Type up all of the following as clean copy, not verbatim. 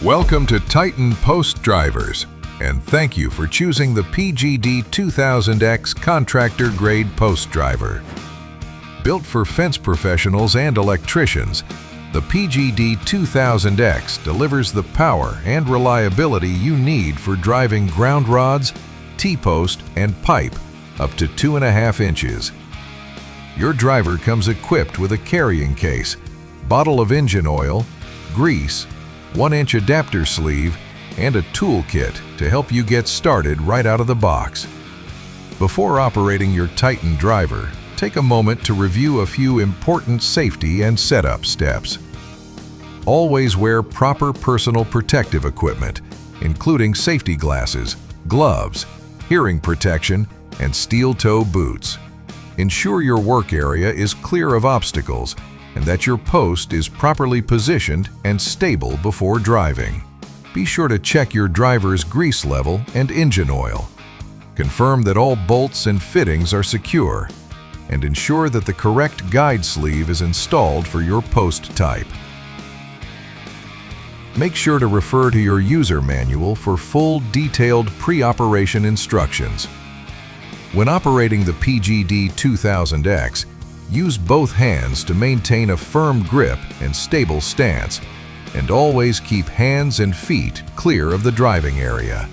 Welcome to Titan Post Drivers, and thank you for choosing the PGD2000X Contractor Grade Post Driver. Built for fence professionals and electricians, the PGD2000X delivers the power and reliability you need for driving ground rods, T-post, and pipe up to 2.5 inches. Your driver comes equipped with a carrying case, bottle of engine oil, grease, 1-inch adapter sleeve, and a toolkit to help you get started right out of the box. Before operating your Titan driver, take a moment to review a few important safety and setup steps. Always wear proper personal protective equipment, including safety glasses, gloves, hearing protection, and steel-toe boots. Ensure your work area is clear of obstacles and that your post is properly positioned and stable before driving. Be sure to check your driver's grease level and engine oil. Confirm that all bolts and fittings are secure, and ensure that the correct guide sleeve is installed for your post type. Make sure to refer to your user manual for full, detailed pre-operation instructions. When operating the PGD2000X, use both hands to maintain a firm grip and stable stance, and always keep hands and feet clear of the driving area.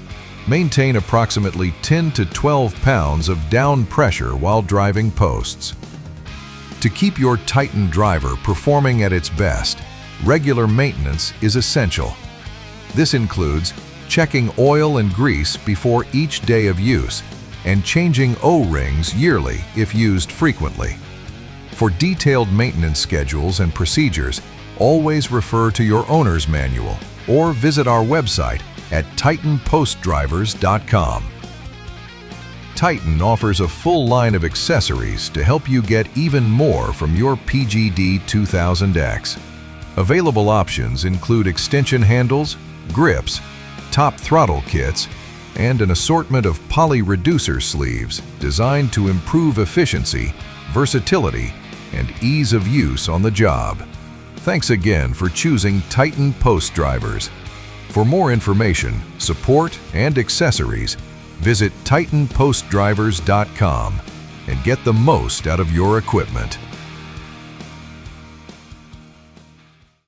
Maintain approximately 10 to 12 pounds of down pressure while driving posts. To keep your Titan driver performing at its best, regular maintenance is essential. This includes checking oil and grease before each day of use and changing O-rings yearly if used frequently. For detailed maintenance schedules and procedures, always refer to your owner's manual or visit our website at titanpostdrivers.com. Titan offers a full line of accessories to help you get even more from your PGD2000X. Available options include extension handles, grips, top throttle kits, and an assortment of poly reducer sleeves designed to improve efficiency, versatility, and ease of use on the job. Thanks again for choosing Titan Post Drivers. For more information, support, and accessories, visit titanpostdrivers.com and get the most out of your equipment.